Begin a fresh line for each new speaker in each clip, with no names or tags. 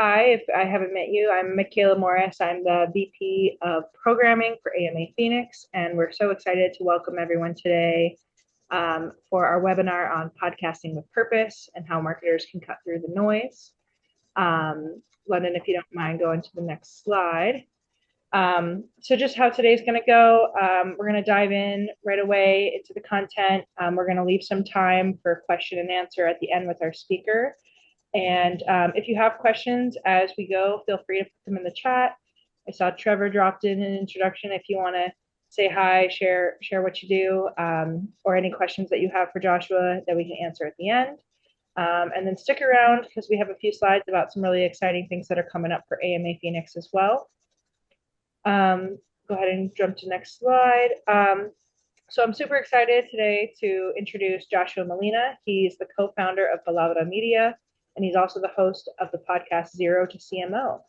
Hi, if I haven't met you, I'm Michaela Morris. I'm the VP of Programming for AMA Phoenix, and we're so excited to welcome everyone today for our webinar on podcasting with purpose and how marketers can cut through the noise. London, if you don't mind going to the next slide. So just how today's going to go, we're going to dive in right away into the content. We're going to leave some time for question and answer at the end with our speaker. And if you have questions as we go, feel free to put them in the chat. I saw Trevor dropped in an introduction. If you want to say hi, share what you do, or any questions that you have for Joshua that we can answer at the end. And then stick around because we have a few slides about some really exciting things that are coming up for AMA Phoenix as well. Go ahead and jump to next slide. So I'm super excited today to introduce Joshua Molina. He's the co-founder of Palabra Media, and he's also the host of the podcast Zero to CMO,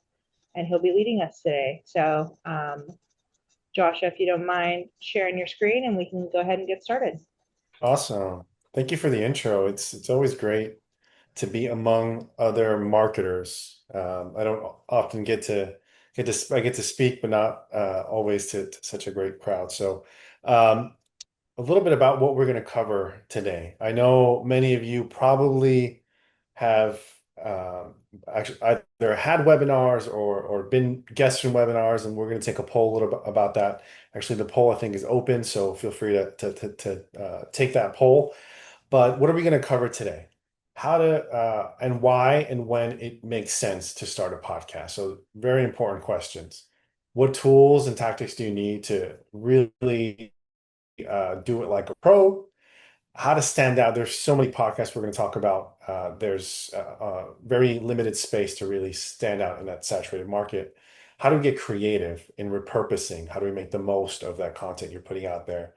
and he'll be leading us today. So, Joshua, if you don't mind sharing your screen, and we can go ahead and get started.
Awesome. Thank you for the intro. It's always great to be among other marketers. I don't often I get to speak, but not always to such a great crowd. So, um, a little bit about what we're going to cover today. I know many of you probably have actually either had webinars or been guests from webinars, and we're going to take a poll a little bit about that. Actually, the poll I think is open, so feel free to take that poll. But what are we going to cover today? How to and why and when it makes sense to start a podcast. So very important questions. What tools and tactics do you need to really do it like a pro? How to stand out. There's so many podcasts we're going to talk about. There's very limited space to really stand out in that saturated market. How do we get creative in repurposing? How do we make the most of that content you're putting out there?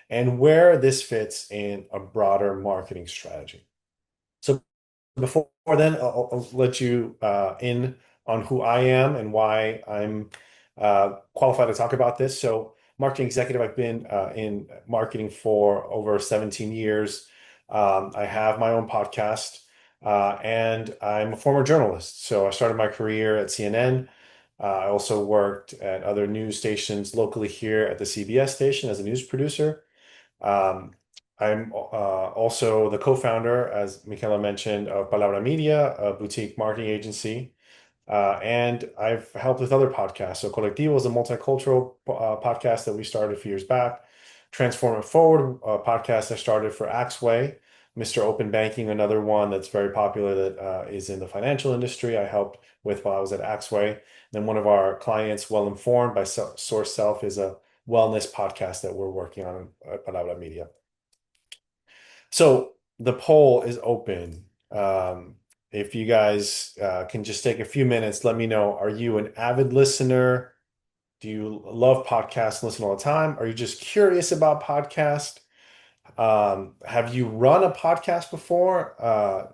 And where this fits in a broader marketing strategy. So before then, I'll let you in on who I am and why I'm qualified to talk about this. So, marketing executive, I've been in marketing for over 17 years. I have my own podcast, and I'm a former journalist. So, I started my career at CNN. I also worked at other news stations locally here at the CBS station as a news producer. Um, I'm also the co-founder, as Michaela mentioned, of Palabra Media, a boutique marketing agency. And I've helped with other podcasts. So Colectivo is a multicultural podcast that we started a few years back. Transform It Forward, a podcast I started for Axway. Mr. Open Banking, another one that's very popular that is in the financial industry. I helped with while I was at Axway. Then one of our clients, Well Informed by Source Self, is a wellness podcast that we're working on at Palabra Media. So the poll is open. If you guys can just take a few minutes, let me know. Are you an avid listener? Do you love podcasts and listen all the time? Are you just curious about podcasts? Have you run a podcast before?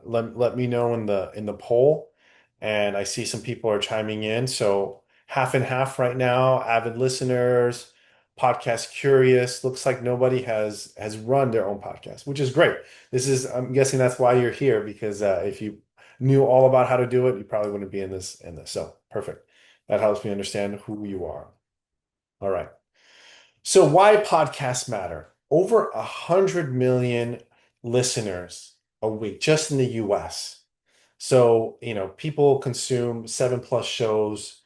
Let me know in the poll. And I see some people are chiming in. So half and half right now, avid listeners, podcast curious. Looks like nobody has run their own podcast, which is great. I'm guessing that's why you're here, because if you knew all about how to do it, you probably wouldn't be in this. So perfect. That helps me understand who you are. All right. So why podcasts matter? Over 100 million listeners a week just in the US. So, people consume 7+ shows,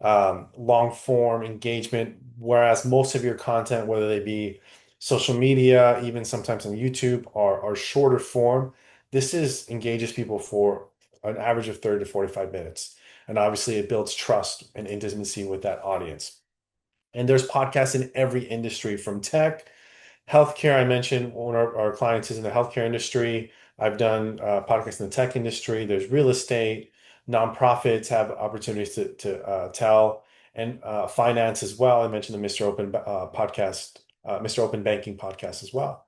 long form engagement, whereas most of your content, whether they be social media, even sometimes on YouTube, are shorter form. This is engages people for an average of 30 to 45 minutes. And obviously it builds trust and intimacy with that audience. And there's podcasts in every industry from tech, healthcare. I mentioned one of our clients is in the healthcare industry. I've done podcasts in the tech industry. There's real estate, nonprofits have opportunities to tell, and finance as well. I mentioned the Mr. Open Banking podcast as well.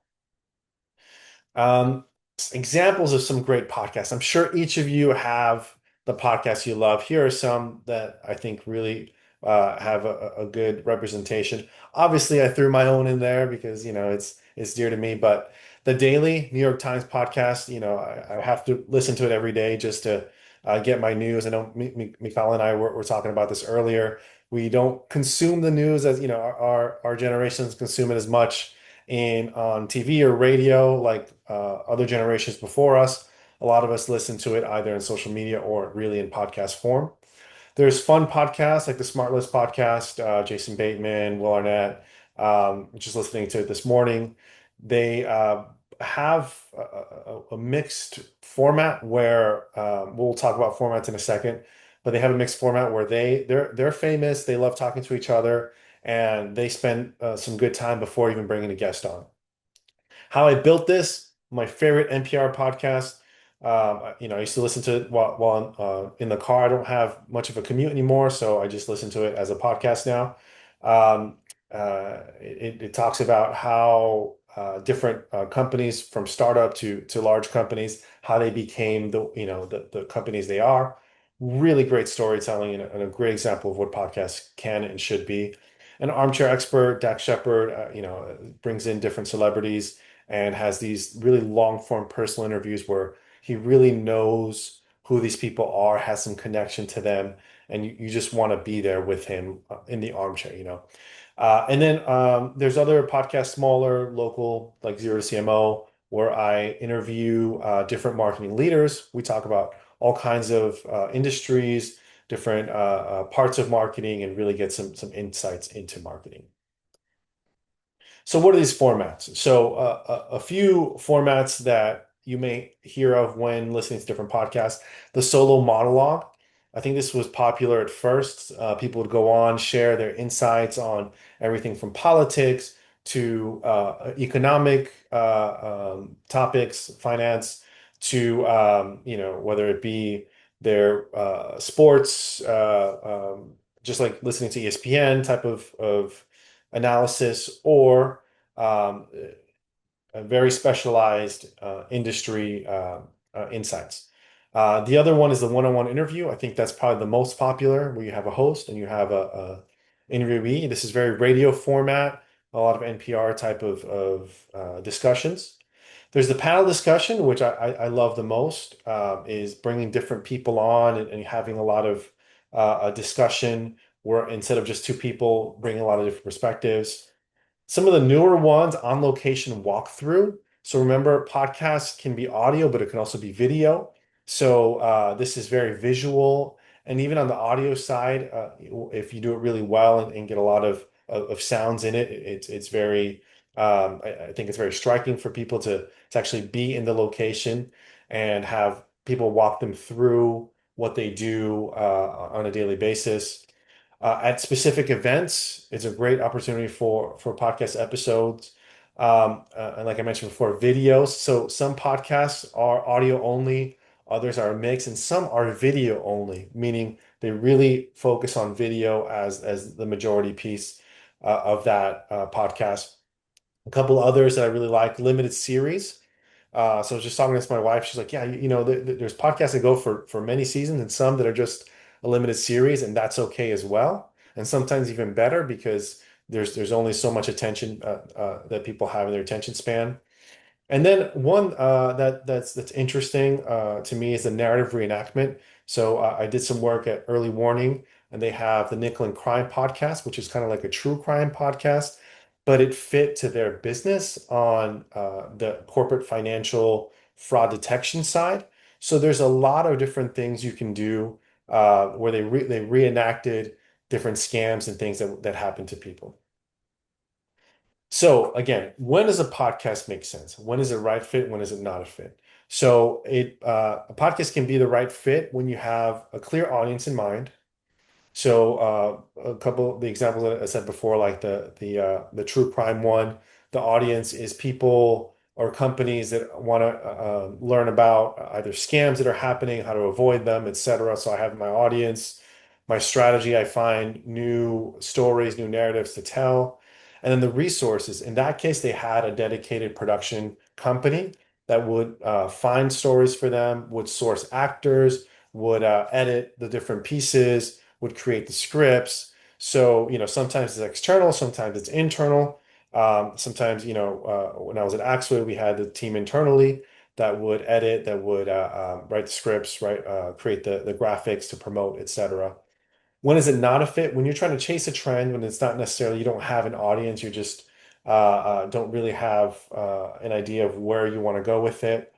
Um, Examples of some great podcasts. I'm sure each of you have the podcasts you love. Here are some that I think really have a good representation. Obviously, I threw my own in there because it's dear to me. But the Daily New York Times podcast, I have to listen to it every day just to get my news. I know Mikhail and I were talking about this earlier. We don't consume the news as, our generations consume it as much in on TV or radio like other generations before us. A lot of us listen to it either in social media or really in podcast form. There's fun podcasts like the Smart List podcast, Jason Bateman, Will Arnett, just listening to it this morning. They have a mixed format where we'll talk about formats in a second, but they have a mixed format where they're famous, they love talking to each other, and they spend some good time before even bringing a guest on. How I Built This, my favorite NPR podcast. I used to listen to it while in the car. I don't have much of a commute anymore, so I just listen to it as a podcast now. It talks about how different companies, from startup to large companies, how they became the companies they are. Really great storytelling and a great example of what podcasts can and should be. An armchair expert, Dax Shepard, brings in different celebrities and has these really long form personal interviews where he really knows who these people are, has some connection to them, and you just want to be there with him in the armchair. And then there's other podcasts, smaller, local, like Zero to CMO, where I interview different marketing leaders. We talk about all kinds of industries, different parts of marketing, and really get some insights into marketing. So what are these formats? So a few formats that you may hear of when listening to different podcasts. The solo monologue. I think this was popular at first. People would go on, share their insights on everything from politics to economic topics, finance, to whether it be their sports, just like listening to ESPN type of analysis, or um, a very specialized industry insights. The other one is the one-on-one interview. I think that's probably the most popular, where you have a host and you have a interviewee. This is very radio format, a lot of NPR type of discussions. There's the panel discussion, which I love the most, is bringing different people on and having a lot of a discussion where instead of just two people, bringing a lot of different perspectives. Some of the newer ones, on location walkthrough. So remember, podcasts can be audio, but it can also be video. So this is very visual. And even on the audio side, if you do it really well and get a lot of sounds in it, it's very, I think it's very striking for people to actually be in the location and have people walk them through what they do on a daily basis. At specific events, it's a great opportunity for podcast episodes. And like I mentioned before, videos. So some podcasts are audio only, others are a mix, and some are video only, meaning they really focus on video as the majority piece of that podcast. A couple others that I really like, limited series. So I was just talking to my wife. She's like, "Yeah, there's podcasts that go for many seasons, and some that are just a limited series, and that's okay as well. And sometimes even better because there's only so much attention that people have in their attention span." And then one that's interesting to me is the narrative reenactment. So I did some work at Early Warning, and they have the Nickel and Crime podcast, which is kind of like a true crime podcast, but it fit to their business on the corporate financial fraud detection side. So there's a lot of different things you can do where they reenacted different scams and things that happen to people. So again, when does a podcast make sense? When is it right fit? When is it not a fit? So a podcast can be the right fit when you have a clear audience in mind. So a couple of the examples that I said before, like the true crime one, the audience is people or companies that want to learn about either scams that are happening, how to avoid them, etc. So I have my audience, my strategy. I find new stories, new narratives to tell, and then the resources. In that case, they had a dedicated production company that would find stories for them, would source actors, would edit the different pieces, would create the scripts. So, sometimes it's external, sometimes it's internal. Sometimes, when I was at Axway, we had the team internally that would edit, that would write the scripts, create the graphics to promote, etc. When is it not a fit? When you're trying to chase a trend, when it's not necessarily you don't have an audience, you just don't really have an idea of where you want to go with it.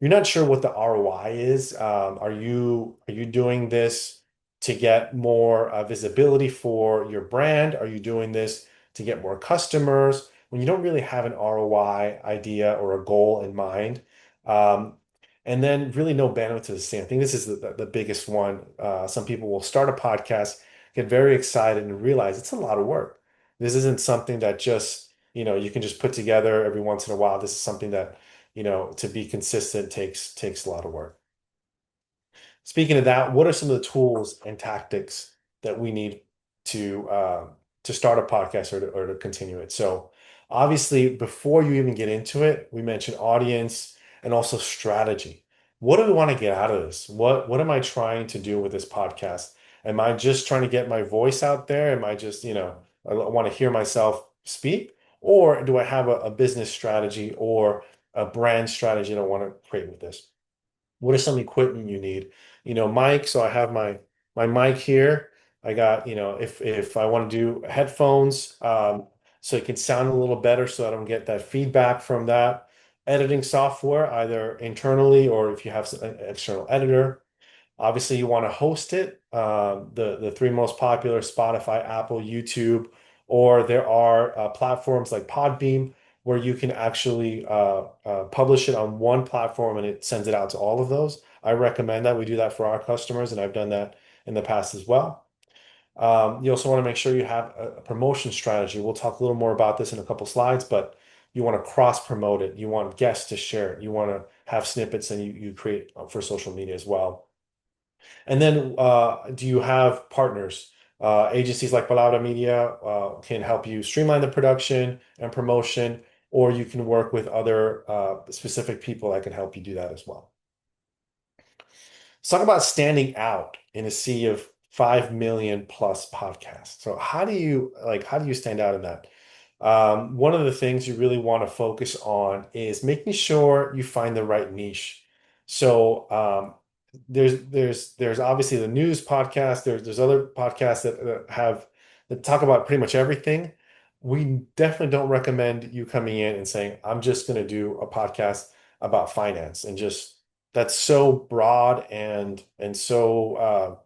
You're not sure what the ROI is. Are you doing this to get more visibility for your brand? Are you doing this to get more customers? When you don't really have an ROI idea or a goal in mind, um, and then really no bandwidth to sustain. I think this is the biggest one. Some people will start a podcast, get very excited, and realize it's a lot of work. This isn't something that just, you can just put together every once in a while. This is something that to be consistent takes a lot of work. Speaking of that, what are some of the tools and tactics that we need to start a podcast or to continue it? So obviously, before you even get into it, we mentioned audience and also strategy. What do we want to get out of this? What am I trying to do with this podcast? Am I just trying to get my voice out there? Am I just, I want to hear myself speak? Or do I have a business strategy or a brand strategy that I want to create with this? What is some equipment you need? Mic. So I have my mic here. I got, if I want to do headphones, so it can sound a little better so I don't get that feedback from that. Editing software, either internally or if you have an external editor. Obviously, you want to host it. The three most popular: Spotify, Apple, YouTube, or there are platforms like Podbeam where you can actually publish it on one platform and it sends it out to all of those. I recommend that we do that for our customers, and I've done that in the past as well. You also want to make sure you have a promotion strategy. We'll talk a little more about this in a couple slides, but you want to cross promote it. You want guests to share it. You want to have snippets and you create for social media as well. And then, do you have partners? Agencies like Palabra Media can help you streamline the production and promotion, or you can work with other specific people that can help you do that as well. Let's talk about standing out in a sea of 5 million plus podcasts. So how do you stand out in that? One of the things you really want to focus on is making sure you find the right niche. So there's obviously the news podcast. There's other podcasts that talk about pretty much everything. We definitely don't recommend you coming in and saying, I'm just going to do a podcast about finance and just that's so broad and so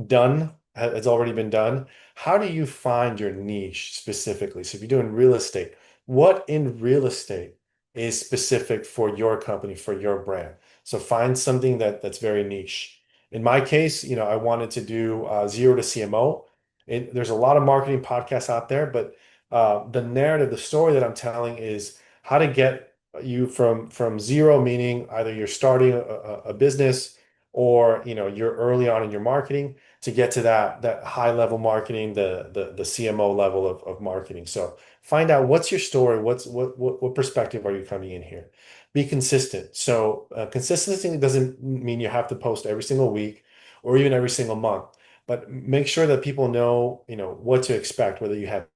done. It's already been done. How do you find your niche specifically? So if you're doing real estate, what in real estate is specific for your company, for your brand? So find something that's very niche. In my case, I wanted to do zero to CMO. There's a lot of marketing podcasts out there, but the narrative, the story that I'm telling is how to get you from zero, meaning either you're starting a business or you're early on in your marketing to get to that high level marketing, the CMO level of marketing. So find out what's your story, what perspective are you coming in here? Be consistent. So consistency doesn't mean you have to post every single week or even every single month, but make sure that people know, what to expect, whether you have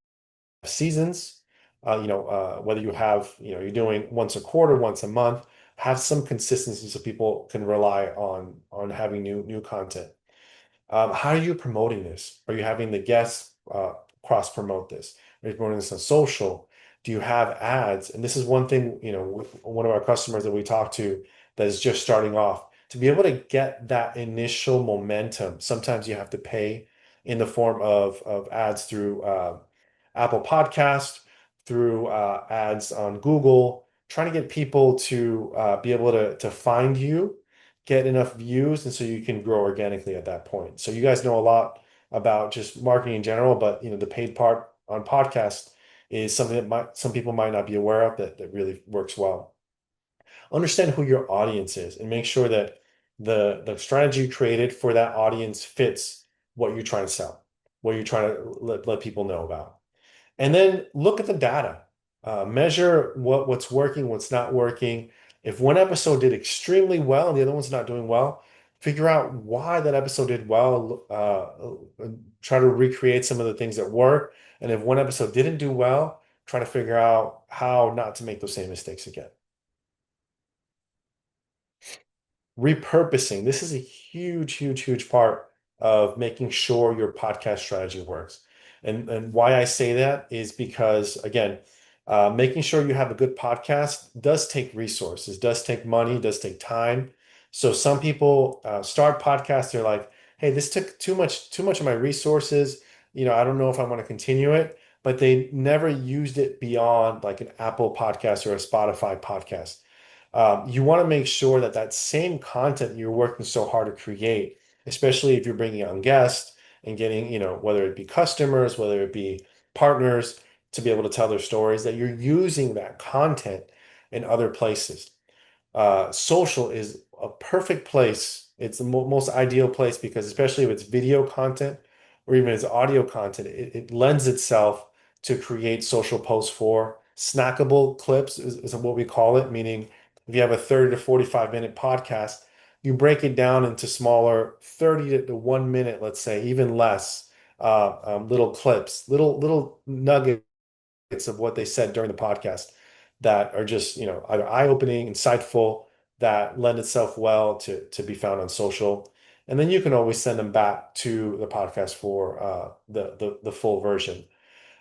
seasons, whether you're doing once a quarter, once a month, have some consistency so people can rely on having new content. How are you promoting this? Are you having the guests cross promote this? Are you promoting this on social? Do you have ads? And this is one thing, one of our customers that we talk to that is just starting off. To be able to get that initial momentum, sometimes you have to pay in the form of ads through Apple Podcast, through ads on Google, trying to get people to be able to find you, get enough views, and so you can grow organically at that point. So you guys know a lot about just marketing in general, but the paid part on podcast is something that some people might not be aware of that really works well. Understand who your audience is and make sure that the strategy you created for that audience fits what you're trying to sell, what you're trying to let people know about. And then look at the data. Measure what's working, what's not working. If one episode did extremely well and the other one's not doing well, figure out why that episode did well. Try to recreate some of the things that work. And if one episode didn't do well, try to figure out how not to make those same mistakes again. Repurposing. This is a huge, huge, huge part of making sure your podcast strategy works. And why I say that is because, again, making sure you have a good podcast does take resources, does take money, does take time. So some people start podcasts, they're like, hey, this took too much of my resources. I don't know if I want to continue it, but they never used it beyond like an Apple podcast or a Spotify podcast. You want to make sure that that same content you're working so hard to create, especially if you're bringing on guests and getting, whether it be customers, whether it be partners, to be able to tell their stories, that you're using that content in other places. Social is a perfect place. It's the most ideal place because especially if it's video content or even it's audio content, it lends itself to create social posts for. Snackable clips is what we call it, meaning if you have a 30 to 45-minute podcast, you break it down into smaller 30 to 1 minute, let's say, even less, little clips, little nuggets of what they said during the podcast that are just, either eye-opening, insightful, that lend itself well to be found on social. And then you can always send them back to the podcast for the full version.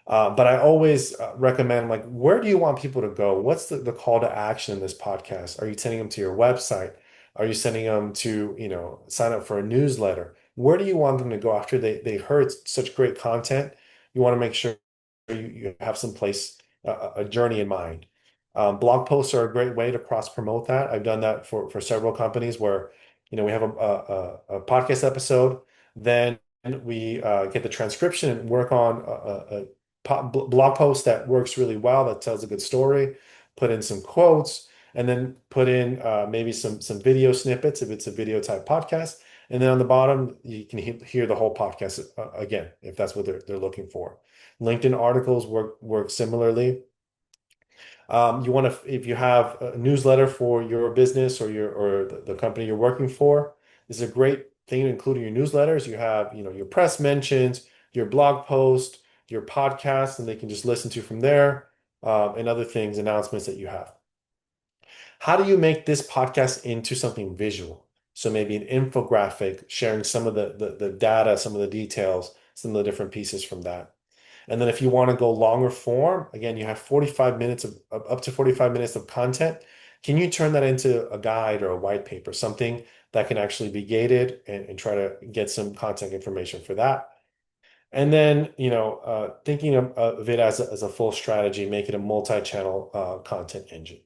But I always recommend, like, where do you want people to go? What's the call to action in this podcast? Are you sending them to your website? Are you sending them to, sign up for a newsletter? Where do you want them to go after they heard such great content? You want to make sure you have some place, a journey in mind. Blog posts are a great way to cross promote that. I've done that for several companies where, we have a podcast episode, then we get the transcription and work on blog post that works really well, that tells a good story, put in some quotes, and then put in maybe some video snippets if it's a video type podcast. And then on the bottom, you can hear the whole podcast again, if that's what they're looking for. LinkedIn articles work similarly. You want to, if you have a newsletter for your business or the company you're working for, this is a great thing to include in your newsletters. You have, your press mentions, your blog post, your podcast, and they can just listen to from there, and other things, announcements that you have. How do you make this podcast into something visual? So maybe an infographic sharing some of the data, some of the details, some of the different pieces from that. And then if you want to go longer form, again, you have 45 minutes of up to 45 minutes of content. Can you turn that into a guide or a white paper, something that can actually be gated and try to get some content information for that? And then, thinking of it as a full strategy, make it a multi-channel content engine.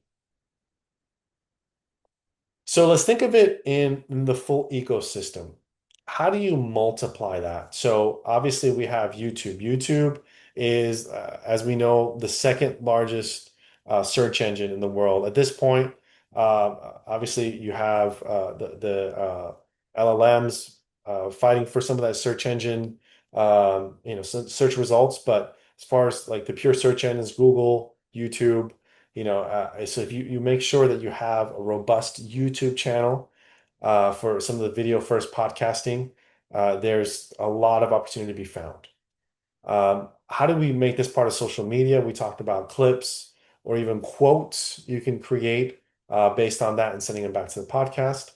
So let's think of it in the full ecosystem. How do you multiply that? So obviously we have YouTube. YouTube is, as we know, the second largest search engine in the world. At this point, obviously you have the LLMs fighting for some of that search engine, search results. But as far as like the pure search engines, Google, YouTube. So if you make sure that you have a robust YouTube channel for some of the video first podcasting, there's a lot of opportunity to be found. How do we make this part of social media? We talked about clips or even quotes you can create based on that and sending them back to the podcast.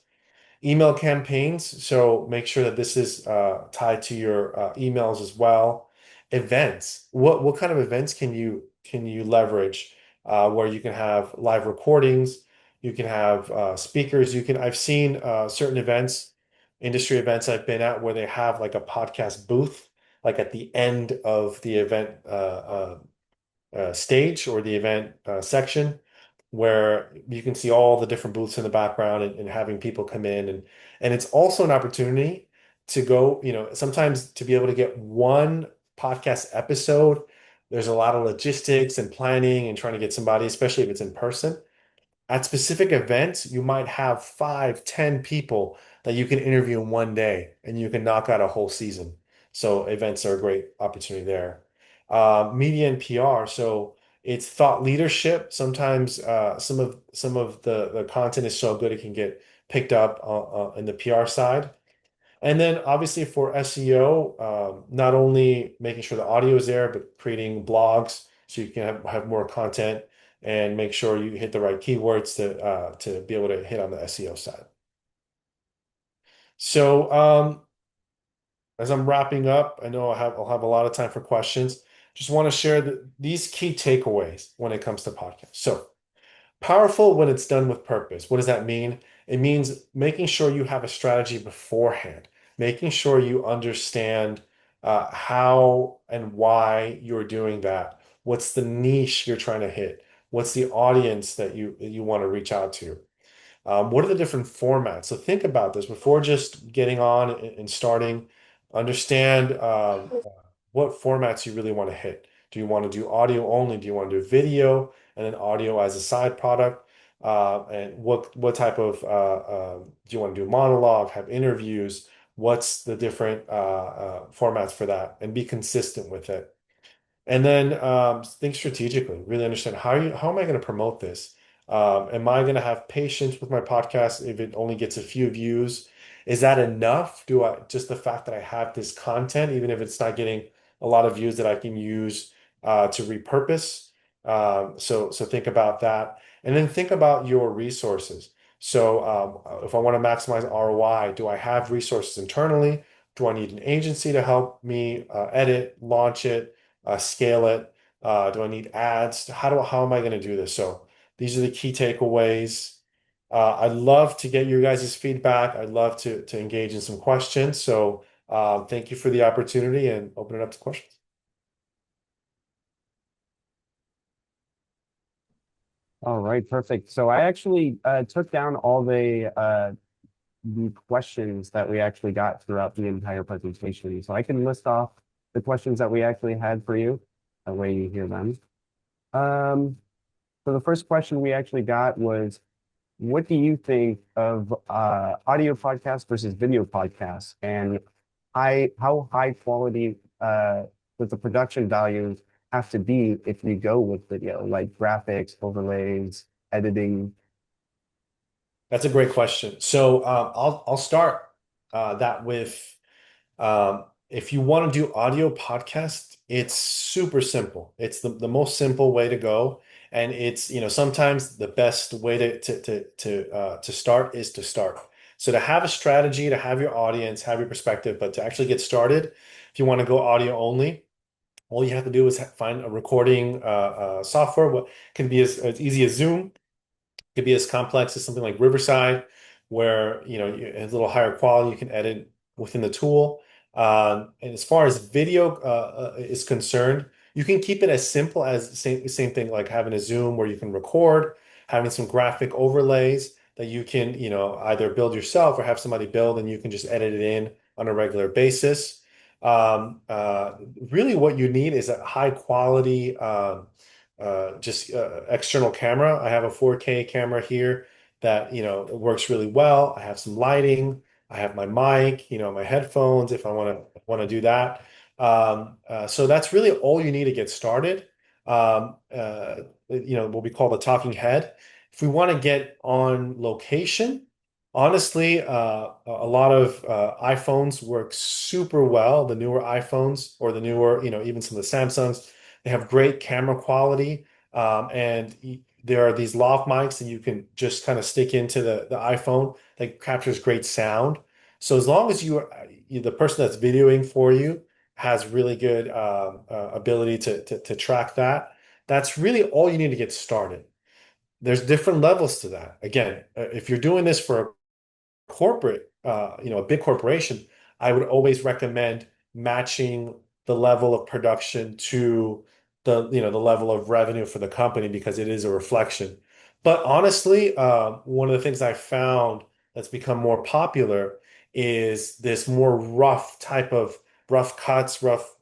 Email campaigns, so make sure that this is tied to your emails as well. Events, what kind of events can you leverage where you can have live recordings, you can have speakers, I've seen certain events, industry events I've been at where they have like a podcast booth, like at the end of the event stage or the event section where you can see all the different booths in the background and having people come in and it's also an opportunity to go, sometimes to be able to get one podcast episode. There's a lot of logistics and planning and trying to get somebody, especially if it's in person. At specific events, you might have 5, 10 people that you can interview in one day and you can knock out a whole season. So events are a great opportunity there. Media and PR. So it's thought leadership. Sometimes some of the content is so good it can get picked up in the PR side. And then obviously for SEO, not only making sure the audio is there, but creating blogs so you can have more content and make sure you hit the right keywords to be able to hit on the SEO side. So, as I'm wrapping up, I know I'll have a lot of time for questions. Just want to share these key takeaways when it comes to podcasts. So, powerful when it's done with purpose. What does that mean? It means making sure you have a strategy beforehand, making sure you understand how and why you're doing that. What's the niche you're trying to hit? What's the audience that you want to reach out to? What are the different formats? So think about this before just getting on and starting. Understand what formats you really want to hit. Do you want to do audio only? Do you want to do video and then audio as a side product? And what type of do you want to do monologue, have interviews? What's the different formats for that? And be consistent with it. And then think strategically, really understand how am I going to promote this? Am I going to have patience with my podcast if it only gets a few views? Is that enough? Do I just the fact that I have this content, even if it's not getting a lot of views that I can use to repurpose? So think about that. And then think about your resources. So if I want to maximize ROI, do I have resources internally? Do I need an agency to help me edit, launch it? Scale it? Do I need ads? How am I going to do this? So these are the key takeaways. I'd love to get your guys' feedback. I'd love to engage in some questions. So thank you for the opportunity and open it up to questions.
All right, perfect. So I actually took down all the questions that we actually got throughout the entire presentation. So I can list off the questions that we actually had for you. That way you hear them. Um, so the first question we actually got was, what do you think of audio podcasts versus video podcasts, and how high quality does the production values have to be if you go with video, like graphics, overlays, editing?
That's a great question. So I'll start that with if you want to do audio podcast, it's super simple. It's the most simple way to go. And it's, sometimes the best way to start is to start. So to have a strategy, to have your audience, have your perspective, but to actually get started, if you want to go audio only, all you have to do is find a recording software. What can be as easy as Zoom, could be as complex as something like Riverside, where a little higher quality you can edit within the tool. And as far as video is concerned, you can keep it as simple as same thing like having a Zoom where you can record, having some graphic overlays that you can either build yourself or have somebody build, and you can just edit it in on a regular basis. Really, what you need is a high quality. Just external camera. I have a 4K camera here that works really well. I have some lighting. I have my mic, my headphones if I want to do that. So that's really all you need to get started. What we call the talking head. If we want to get on location, honestly, a lot of iPhones work super well. The newer iPhones or the newer, even some of the Samsungs, they have great camera quality. And there are these lav mics that you can just kind of stick into the iPhone that captures great sound. So as long as the person that's videoing for you has really good ability to track that, that's really all you need to get started. There's different levels to that. Again, if you're doing this for corporate, a big corporation, I would always recommend matching the level of production to the level of revenue for the company because it is a reflection. But honestly, one of the things I found that's become more popular is this more rough type of rough cuts, rough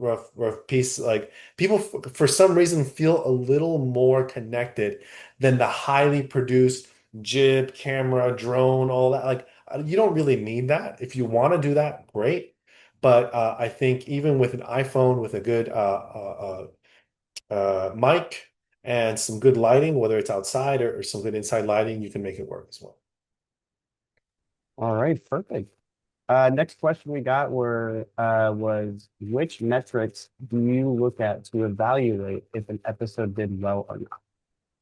piece. Like people, for some reason, feel a little more connected than the highly produced jib, camera, drone, all that. Like you don't really need that. If you want to do that, great. But I think even with an iPhone with a good mic and some good lighting, whether it's outside or some good inside lighting, you can make it work as well.
All right, perfect. Next question we got was, which metrics do you look at to evaluate if an episode did well or not?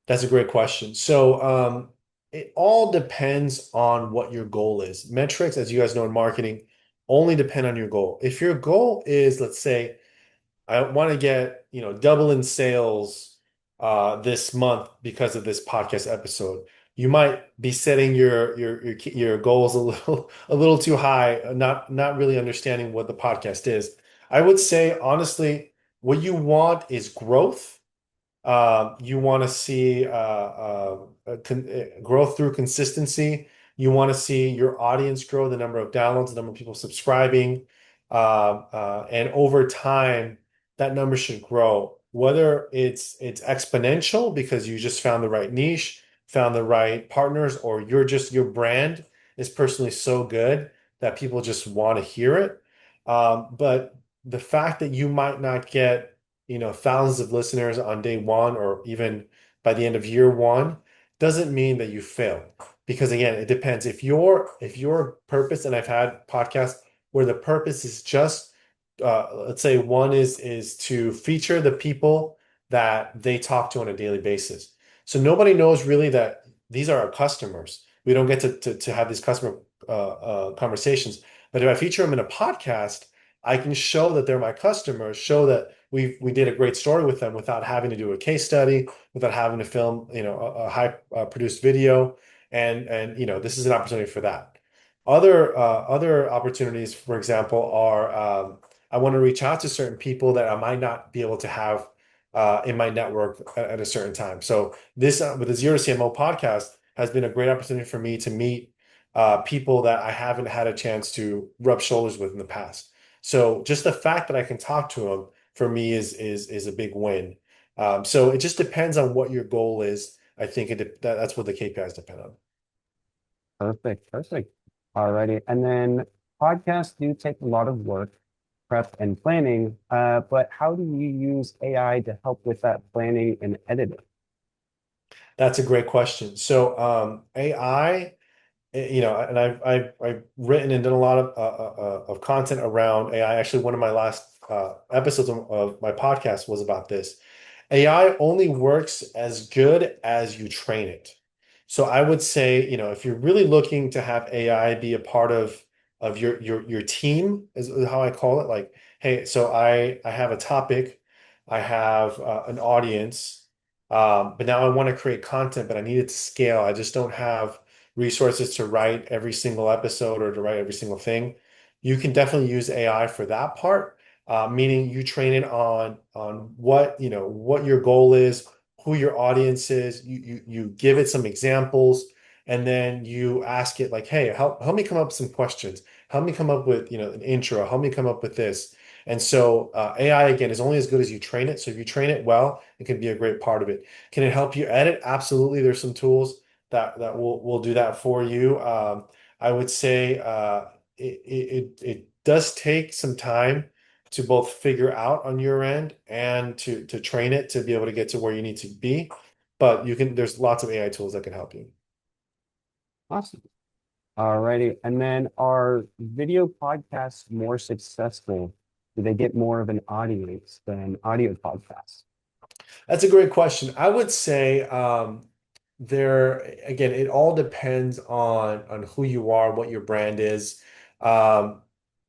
That's a great question. So it all depends on what your goal is. Metrics, as you guys know in marketing, only depend on your goal. If your goal is, let's say, I want to get, double in sales this month because of this podcast episode. You might be setting your goals a little too high, not really understanding what the podcast is. I would say honestly, what you want is growth. You want to see growth through consistency. You want to see your audience grow, the number of downloads, the number of people subscribing, and over time, that number should grow. Whether it's exponential because you just found the right niche, found the right partners, or your brand is personally so good that people just want to hear it. But the fact that you might not get thousands of listeners on day one or even by the end of year one doesn't mean that you failed. Because again, it depends. If your purpose, and I've had podcasts where the purpose is just let's say one is to feature the people that they talk to on a daily basis. So nobody knows really that these are our customers. We don't get to have these customer conversations. But if I feature them in a podcast, I can show that they're my customers, show that we did a great story with them without having to do a case study, without having to film, a high produced video, and this is an opportunity for that. Other opportunities, for example, are I want to reach out to certain people that I might not be able to have in my network at a certain time. So this with the Zero to CMO podcast has been a great opportunity for me to meet people that I haven't had a chance to rub shoulders with in the past. So just the fact that I can talk to them for me is a big win. So it just depends on what your goal is. I think that's what the KPIs depend on.
Perfect, perfect. Alrighty. And then podcasts do take a lot of work, prep and planning, but how do you use AI to help with that planning and editing?
That's a great question. So AI, and I've written and done a lot of content around AI. Actually, one of my last episodes of my podcast was about this. AI only works as good as you train it. So I would say, if you're really looking to have AI be a part of your team, is how I call it. Like, hey, so I have a topic, I have an audience, but now I want to create content, but I need it to scale. I just don't have resources to write every single episode or to write every single thing. You can definitely use AI for that part, meaning you train it on what your goal is, who your audience is. You give it some examples, and then you ask it like, "Hey, help me come up with some questions. Help me come up with an intro. Help me come up with this." And so AI again is only as good as you train it. So if you train it well, it can be a great part of it. Can it help you edit? Absolutely. There's some tools that will do that for you. I would say it does take some time to both figure out on your end and to train it to be able to get to where you need to be. But there's lots of AI tools that can help you.
Awesome. Alrighty. And then are video podcasts more successful? Do they get more of an audience than audio podcasts?
That's a great question. I would say there again, it all depends on who you are, what your brand is. Um,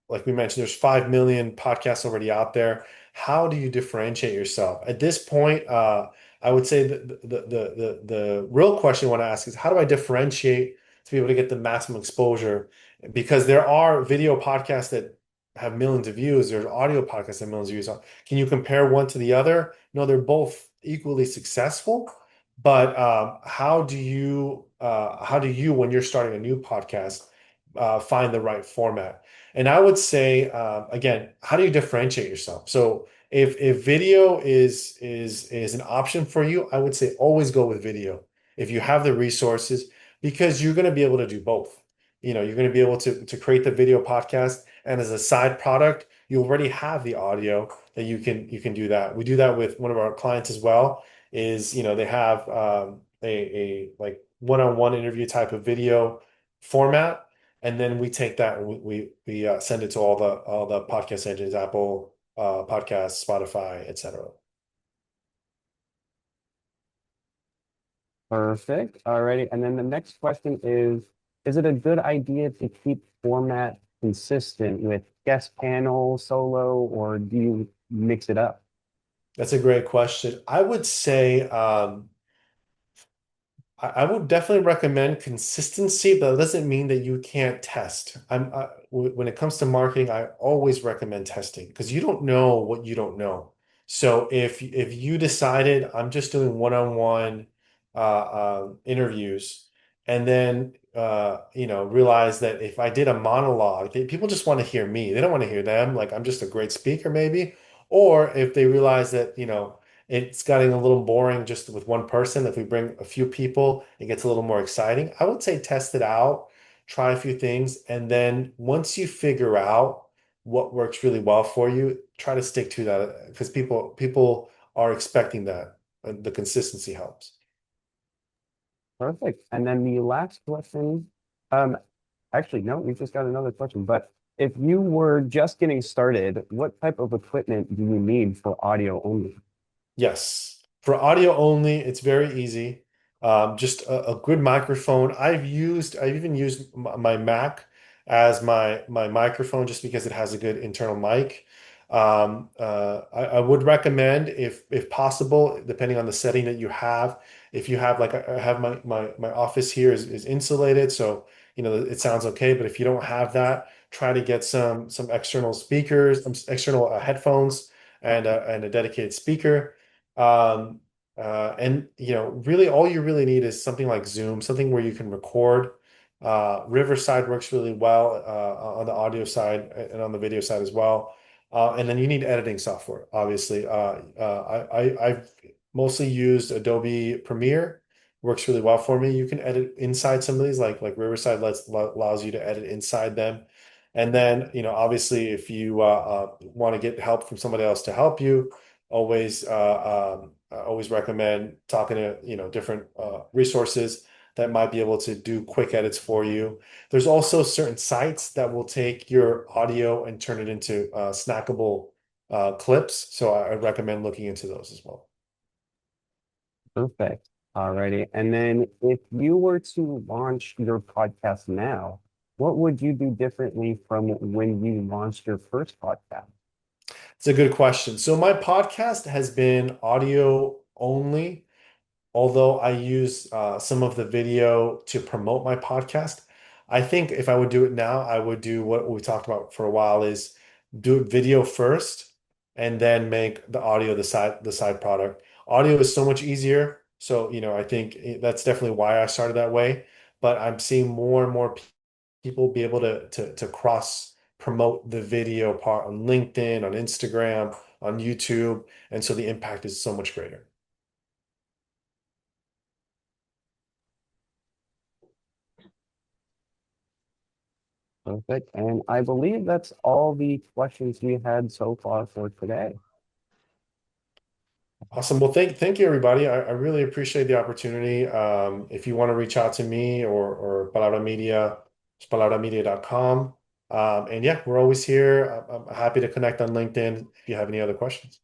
like we mentioned, there's 5 million podcasts already out there. How do you differentiate yourself? At this point, I would say the real question I want to ask is how do I differentiate to be able to get the maximum exposure? Because there are video podcasts that have millions of views. There's audio podcasts that have millions of views. Can you compare one to the other? No, they're both equally successful. But how do you when you're starting a new podcast find the right format? And I would say, again, how do you differentiate yourself? So if video is an option for you, I would say always go with video if you have the resources, because you're going to be able to do both. You're going to be able to create the video podcast, and as a side product, you already have the audio that you can do that. We do that with one of our clients as well. They have a like one-on-one interview type of video format, and then we take that and we send it to all the podcast engines, Apple Podcasts, Spotify, etc.
Perfect. Alrighty. And then the next question is it a good idea to keep format consistent with guest panel, solo, or do you mix it up?
That's a great question. I would say I would definitely recommend consistency, but that doesn't mean that you can't test. When it comes to marketing, I always recommend testing because you don't know what you don't know. So if you decided I'm just doing one-on-one interviews, and then realize that if I did a monologue, people just want to hear me. They don't want to hear them. Like I'm just a great speaker, maybe. Or if they realize that it's getting a little boring just with one person. If we bring a few people, it gets a little more exciting. I would say test it out, try a few things, and then once you figure out what works really well for you, try to stick to that because people are expecting that. And the consistency helps.
Perfect. And then the last question, um, actually, no, we just got another question. But if you were just getting started, what type of equipment do you need for audio only?
Yes. For audio only, it's very easy. Just a good microphone. I've even used my Mac as my microphone just because it has a good internal mic. I would recommend if possible, depending on the setting that you have, if you have like I have my office here is insulated, so it sounds okay. But if you don't have that, try to get some external speakers, external headphones, and a dedicated speaker. Um, and really all you really need is something like Zoom, something where you can record. Riverside works really well on the audio side and on the video side as well. And then you need editing software, obviously. I've mostly used Adobe Premiere, works really well for me. You can edit inside some of these, like Riverside allows you to edit inside them. And then, obviously, if you want to get help from somebody else to help you, I always recommend talking to different resources that might be able to do quick edits for you. There's also certain sites that will take your audio and turn it into snackable clips. So I recommend looking into those as well.
Perfect. Alrighty. And then if you were to launch your podcast now, what would you do differently from when you launched your first podcast?
It's a good question. So my podcast has been audio only, although I use some of the video to promote my podcast. I think if I would do it now, I would do what we talked about for a while is do it video first and then make the audio the side product. Audio is so much easier. So, I think that's definitely why I started that way. But I'm seeing more and more people be able to cross promote the video part on LinkedIn, on Instagram, on YouTube. And so the impact is so much greater.
Perfect. And I believe that's all the questions we had so far for today.
Awesome. Well, thank you, everybody. I really appreciate the opportunity. If you want to reach out to me or Palabra Media, it's palabramedia.com. And yeah, we're always here. I'm happy to connect on LinkedIn if you have any other questions.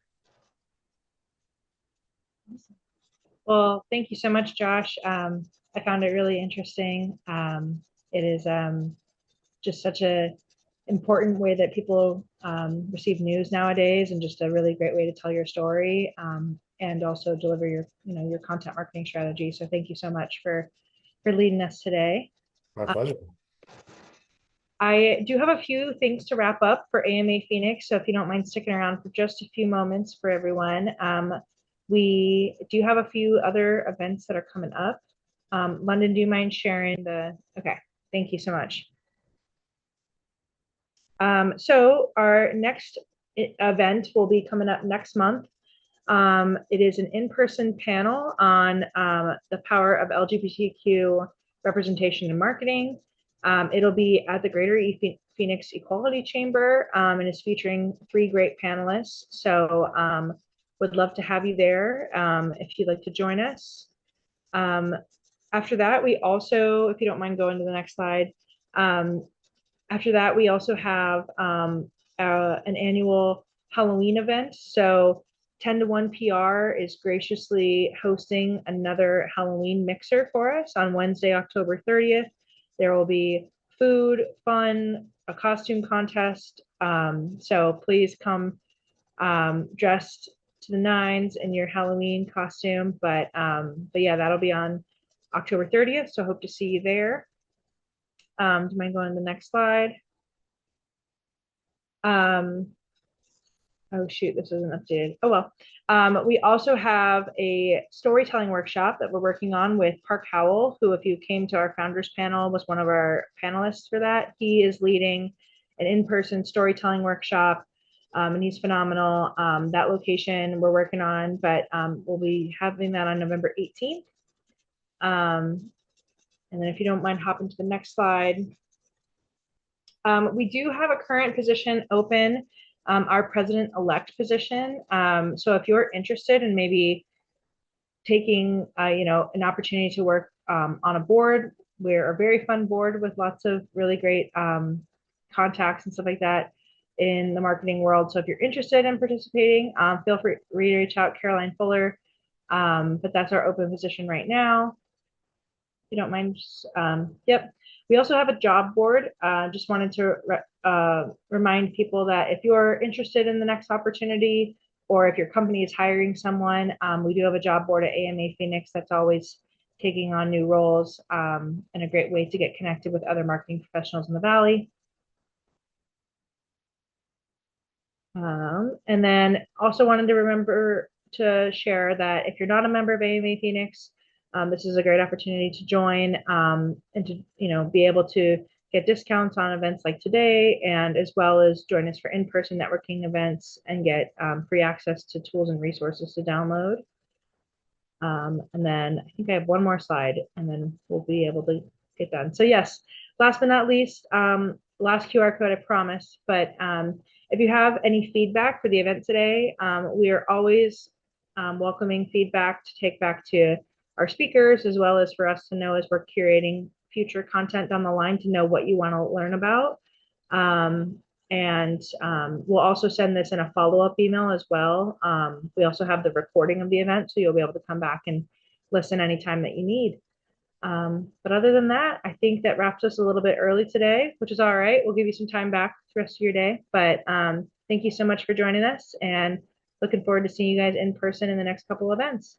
Well, thank you so much, Josh. I found it really interesting. It is just such a important way that people receive news nowadays, and just a really great way to tell your story, and also deliver your content marketing strategy. So thank you so much for leading us today.
My
Uh,
pleasure.
I do have a few things to wrap up for AMA Phoenix, so if you don't mind sticking around for just a few moments for everyone. We do have a few other events that are coming up. London, do you mind sharing okay, thank you so much. So our next event will be coming up next month. It is an in-person panel on the power of LGBTQ representation in marketing. It'll be at the Greater Phoenix Equality Chamber, and is featuring 3 great panelists. So would love to have you there if you'd like to join us. After that, we also, if you don't mind going to the next slide, after that, we also have an annual Halloween event. So 10 to 1 PR is graciously hosting another Halloween mixer for us on Wednesday, October 30th. There will be food, fun, a costume contest. So please come dressed to the nines in your Halloween costume. But yeah, that'll be on October 30th. So hope to see you there. Do you mind going to the next slide? Oh shoot, this isn't updated. Oh well. We also have a storytelling workshop that we're working on with Park Howell, who, if you came to our founders panel, was one of our panelists for that. He is leading an in-person storytelling workshop, and he's phenomenal. That location we're working on, but we'll be having that on November 18th. And then if you don't mind hopping to the next slide. We do have a current position open, our president-elect position. So if you're interested in maybe taking, an opportunity to work on a board, we're a very fun board with lots of really great contacts and stuff like that in the marketing world. So if you're interested in participating, feel free to reach out, Caroline Fuller. But that's our open position right now. If you don't mind, yep. We also have a job board. Just wanted to remind people that if you're interested in the next opportunity, or if your company is hiring someone, we do have a job board at AMA Phoenix that's always taking on new roles, and a great way to get connected with other marketing professionals in the Valley. And then also wanted to remember to share that if you're not a member of AMA Phoenix, this is a great opportunity to join, and to be able to get discounts on events like today, and as well as join us for in-person networking events and get free access to tools and resources to download. And then I think I have one more slide, and then we'll be able to get done. So yes, last but not least, last QR code, I promise. But if you have any feedback for the event today, we are always welcoming feedback to take back to our speakers, as well as for us to know as we're curating future content down the line to know what you want to learn about. And we'll also send this in a follow-up email as well. We also have the recording of the event, so you'll be able to come back and listen anytime that you need. But other than that, I think that wraps us a little bit early today, which is all right. We'll give you some time back the rest of your day. But thank you so much for joining us, and looking forward to seeing you guys in person in the next couple of events.